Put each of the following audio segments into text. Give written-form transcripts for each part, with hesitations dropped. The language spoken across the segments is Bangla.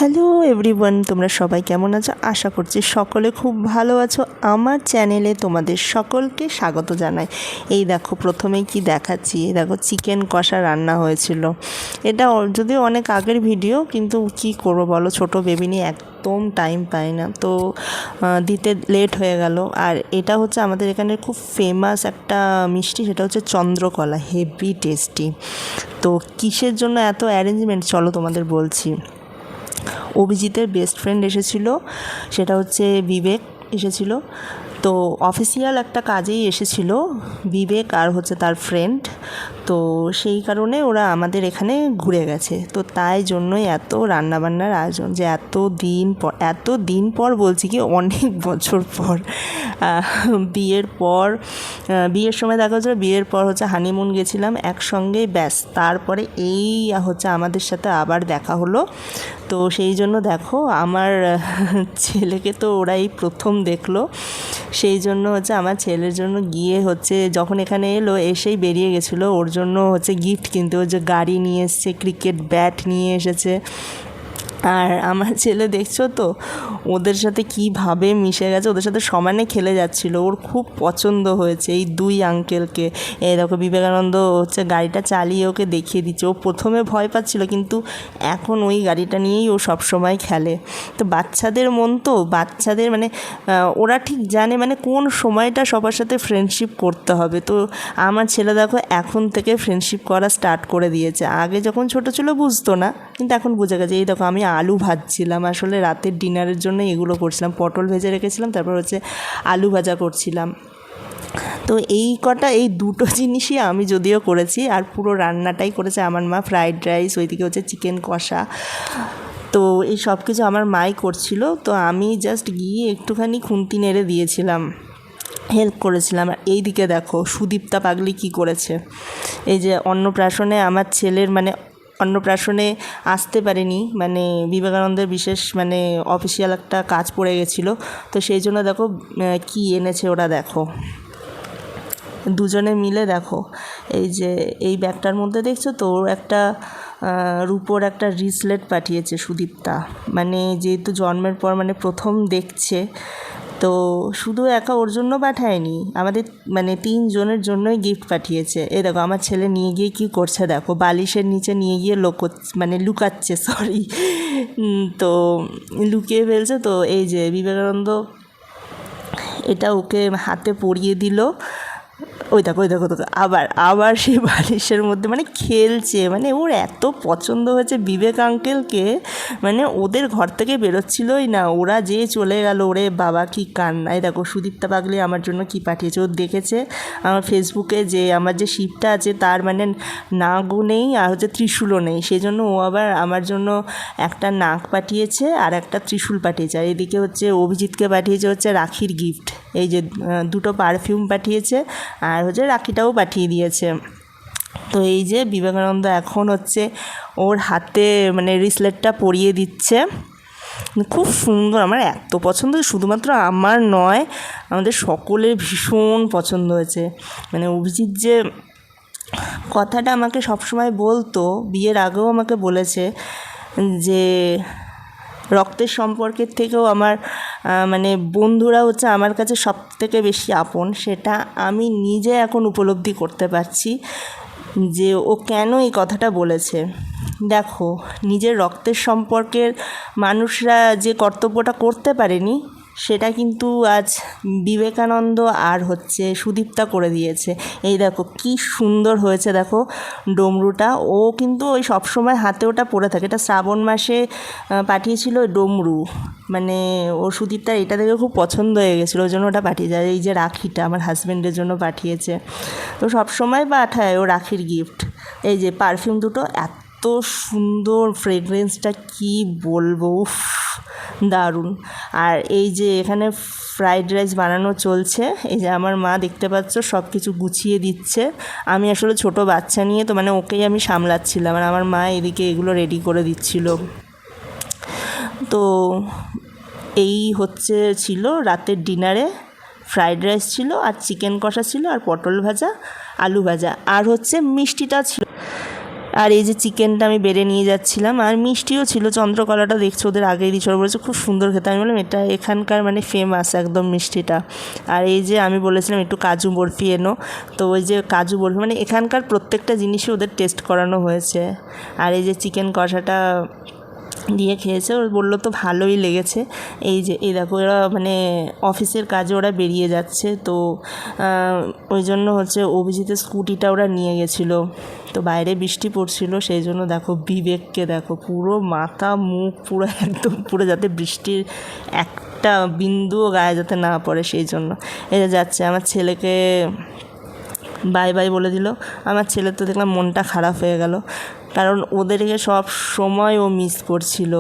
হ্যালো এভরিওয়ান, তোমরা সবাই কেমন আছো? আশা করছি সকলে খুব ভালো আছো। আমার চ্যানেলে তোমাদের সকলকে স্বাগত জানাই। এই দেখো প্রথমেই কি দেখাচ্ছি, এই দেখো চিকেন কষা রান্না হয়েছিল। এটা যদিও অনেক আগের ভিডিও, কিন্তু কি করবো বলো, ছোটো বেবি নিয়ে একদম টাইম পাই না, তো দিতে লেট হয়ে গেল। আর এটা হচ্ছে আমাদের এখানে খুব ফেমাস একটা মিষ্টি, সেটা হচ্ছে চন্দ্রকলা, হেভি টেস্টি। তো কিসের জন্য এত অ্যারেঞ্জমেন্ট চলো তোমাদের বলছি। অভিজিতের বেস্ট ফ্রেন্ড এসেছিল, সেটা হচ্ছে বিবেক এসেছিল। তো অফিসিয়াল একটা কাজেই এসেছিল বিবেক আর হচ্ছে তার ফ্রেন্ড। তো সেই কারণে ওরা আমাদের এখানে ঘুরে গেছে, তো তাই জন্যই এত রান্নাবান্নার আয়োজন, যে এত দিন পর বলছি কি অনেক বছর পর, বিয়ের সময় দেখা হচ্ছে, বিয়ের পর হচ্ছে হানিমুন গেছিলাম একসঙ্গেই, ব্যাস তারপরে এই হচ্ছে আমাদের সাথে আবার দেখা হলো। তো সেই জন্য দেখো আমার ছেলেকে তো ওরাই প্রথম দেখলো, সেই জন্য হচ্ছে আমার ছেলের জন্য গিয়ে হচ্ছে যখন এখানে এলো এসেই বেরিয়ে গেছিলো ওর জন্য হচ্ছে গিফট কিনতে, ও যে গাড়ি নিয়ে এসছে, ক্রিকেট ব্যাট নিয়ে এসেছে। আর আমার ছেলে দেখছো তো ওদের সাথে কীভাবে মিশে গেছে, ওদের সাথে সমানে খেলে যাচ্ছিলো, ওর খুব পছন্দ হয়েছে এই দুই আঙ্কেলকে। এই দেখো বিবেকানন্দ হচ্ছে গাড়িটা চালিয়ে ওকে দেখিয়ে দিচ্ছে। ও প্রথমে ভয় পাচ্ছিল, কিন্তু এখন ওই গাড়িটা নিয়েই ও সবসময় খেলে। তো বাচ্চাদের মন, তো বাচ্চাদের মানে ওরা ঠিক জানে মানে কোন সময়টা সবার সাথে ফ্রেন্ডশিপ করতে হবে। তো আমার ছেলে দেখো এখন থেকে ফ্রেন্ডশিপ করা স্টার্ট করে দিয়েছে। আগে যখন ছোটো ছিল বুঝতো না, কিন্তু এখন বুঝে গেছে। এই দেখো আমি আলু ভাজছিলাম, আসলে রাতের ডিনারের জন্য এগুলো করছিলাম, পটল ভেজে রেখেছিলাম, তারপর হচ্ছে আলু ভাজা করছিলাম। তো এই দুটো জিনিসই আমি যদিও করেছি, আর পুরো রান্নাটাই করেছে আমার মা। ফ্রাইড রাইস, ওইদিকে হচ্ছে চিকেন কষা, তো এই সব কিছু আমার মাই করছিল। তো আমি জাস্ট গিয়ে একটুখানি খুন্তি নেড়ে দিয়েছিলাম, হেল্প করেছিলাম। আর এই দিকে দেখো সুদীপ্তা পাগলি কি করেছে। এই যে অন্নপ্রাশনে আমার ছেলের মানে অন্নপ্রাশনে আসতে পারেনি, মানে বিবেকানন্দের বিশেষ মানে অফিসিয়াল একটা কাজ পড়ে গেছিলো, তো সেই জন্য দেখো কি এনেছে ওরা, দেখো দুজনে মিলে। দেখো এই যে এই ব্যাগটার মধ্যে দেখছো তো ওর একটা রূপোর একটা রিসলেট পাঠিয়েছে সুদীপ্তা, মানে যেহেতু জন্মের পর মানে প্রথম দেখছে, তো শুধু একা ওর জন্য পাঠায়নি, আমাদের মানে 3 জনের জন্যই গিফট পাঠিয়েছে। এই দেখো আমার ছেলে নিয়ে গিয়ে কী করছে, দেখো বালিশের নিচে নিয়ে গিয়ে লুকাচ্ছে, সরি, তো লুকিয়ে ফেলছে। তো এই যে বিবেকানন্দ এটা ওকে হাতে পরিয়ে দিল। ওই দেখো আবার সেই বালিশের মধ্যে মানে খেলছে, মানে ওর এত পছন্দ হয়েছে বিবেক আঙ্কেলকে, মানে ওদের ঘর থেকে বেরোচ্ছিলই না, ওরা যে চলে গেল। ওরে বাবা কি কান্নায়। দেখো সুদীপ্তা পাগলি আমার জন্য কি পাঠিয়েছে, ও দেখেছে আমার ফেসবুকে যে আমার যে শিবটা আছে তার মানে নাগও নেই আর হচ্ছে ত্রিশূলও নেই, সেই জন্য ও আবার আমার জন্য একটা নাগ পাঠিয়েছে আর একটা ত্রিশূল পাঠিয়েছে। আর এদিকে হচ্ছে অভিজিৎকে পাঠিয়েছে হচ্ছে রাখির গিফট, এই যে 2টো পারফিউম পাঠিয়েছে আর হচ্ছে রাখিটাও পাঠিয়ে দিয়েছে। তো এই যে বিবেকানন্দ এখন হচ্ছে ওর হাতে মানে রিসলেটটা পরিয়ে দিচ্ছে, খুব সুন্দর। আমার এত পছন্দ, শুধুমাত্র আমার নয় আমাদের সকলের ভীষণ পছন্দ হয়েছে। মানে অভিজিৎ যে কথাটা আমাকে সবসময় বলতো, বিয়ের আগেও আমাকে বলেছে যে রক্তের সম্পর্কের থেকেও আমার মানে বন্ধুরা হচ্ছে আমার কাছে সব থেকে বেশি আপন, সেটা আমি নিজে এখন উপলব্ধি করতে পারছি যে ও কেন এই কথাটা বলেছে। দেখো নিজের রক্তের সম্পর্কের মানুষরা যে কর্তব্যটা করতে পারেনি, সেটা কিন্তু আজ বিবেকানন্দ আর হচ্ছে সুদীপ্তা করে দিয়েছে। এই দেখো কি সুন্দর হয়েছে, দেখো ডমরুটা ও কিন্তু ওই সবসময় হাতে ওটা পরে থাকে, এটা শ্রাবণ মাসে পাঠিয়েছিল ডমরু, মানে ও সুদীপ্তার এটা দেখে খুব পছন্দ হয়ে গেছিলো, ওই জন্য ওটা পাঠিয়ে যায়। এই যে রাখিটা আমার হাজব্যান্ডের জন্য পাঠিয়েছে, তো সবসময় পাঠায় ও রাখির গিফট। এই যে পারফিউম দুটো এত সুন্দর, ফ্রেগরেন্সটা কি বলবো, উফ দারুণ। আর এই যে এখানে ফ্রাইড রাইস বানানো চলছে, এই যে আমার মা দেখতে পাচ্ছ সব কিছু গুছিয়ে দিচ্ছে। আমি আসলে ছোট বাচ্চা নিয়ে তো মানে ওকেই আমি সামলাচ্ছিলাম, আর আমার মা এদিকে এগুলো রেডি করে দিচ্ছিল। তো এই হচ্ছে ছিল রাতের ডিনারে, ফ্রাইড রাইস ছিল আর চিকেন কষা ছিল আর পটল ভাজা, আলু ভাজা, আর হচ্ছে মিষ্টিটা ছিল। আর এই যে চিকেনটা আমি বেড়ে নিয়ে যাচ্ছিলাম, আর মিষ্টিও ছিল, চন্দ্রকলাটা দেখছো ওদের আগেই দিচ্ছে, ওরা বলেছে খুব সুন্দর খেতে। আমি বললাম এটা এখানকার মানে ফেমাস একদম মিষ্টিটা। আর এই যে আমি বলেছিলাম একটু কাজু বরফি এনো, তো ওই যে কাজু বরফি মানে এখানকার প্রত্যেকটা জিনিসই ওদের টেস্ট করানো হয়েছে। আর এই যে চিকেন কষাটা দিয়ে খেয়েছে, ওর বললো তো ভালোই লেগেছে। এই দেখো এরা মানে অফিসের কাজে ওরা বেরিয়ে যাচ্ছে, তো ওই জন্য হচ্ছে অভিজিতের স্কুটিটা ওরা নিয়ে গেছিলো, তো বাইরে বৃষ্টি পড়ছিল, সেই জন্য দেখো বিবেককে দেখো পুরো মাথা মুখ পুরো একদম পুরো যাতে বৃষ্টির একটা বিন্দুও গায়ে যাতে না পড়ে সেই জন্য এটা যাচ্ছে। আমার ছেলেকে বাই বাই বলে দিল। আমার ছেলের তো দেখলাম মনটা খারাপ হয়ে গেল, কারণ ওদেরকে সব সময় ও মিস করছিল,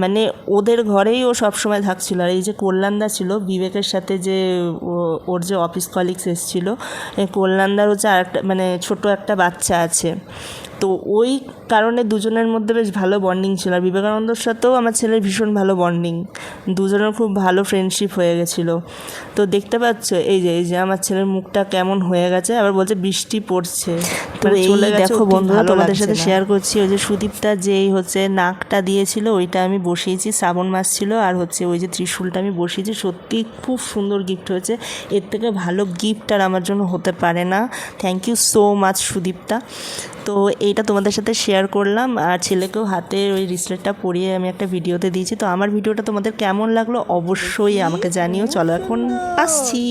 মানে ওদের ঘরেই ও সব সময় থাকছিল। আর এই যে কল্যাণদা ছিল বিবেকের সাথে, যে ওর যে অফিস কলিগস এসেছিলো, কল্যাণদার হচ্ছে আরেকটা মানে ছোটো একটা বাচ্চা আছে, তো ওই কারণে দুজনের মধ্যে বেশ ভালো বন্ডিং ছিল। আর বিবেকানন্দর সাথেও আমার ছেলের ভীষণ ভালো বন্ডিং, দুজনের খুব ভালো ফ্রেন্ডশিপ হয়ে গেছিলো। তো দেখতে পাচ্ছ এই যে আমার ছেলের মুখটা কেমন হয়ে গেছে, আবার বলছে বৃষ্টি পড়ছে, তো এই দেখো বন্ধুরা তোমাদের সাথে শেয়ার করছি, ওই যে সুদীপটা যেই হচ্ছে নাকটা দিয়েছিল ওইটা আমি বসিয়েছি, শ্রাবণ মাস ছিল, আর হচ্ছে ওই যে ত্রিশূলটা আমি বসিয়েছি, সত্যি খুব সুন্দর গিফট হয়েছে, এর থেকে ভালো গিফট আর আমার জন্য হতে পারে না। থ্যাংক ইউ সো মাচ সুদীপটা। তো এইটা তোমাদের সাথে শেয়ার করলাম, আর ছেলেকেও হাতে ওই রিসলেটটা পরিয়ে আমি একটা ভিডিওতে দিয়েছি। তো আমার ভিডিওটা তোমাদের কেমন লাগলো অবশ্যই আমাকে জানিও। চলো এখন আসছি।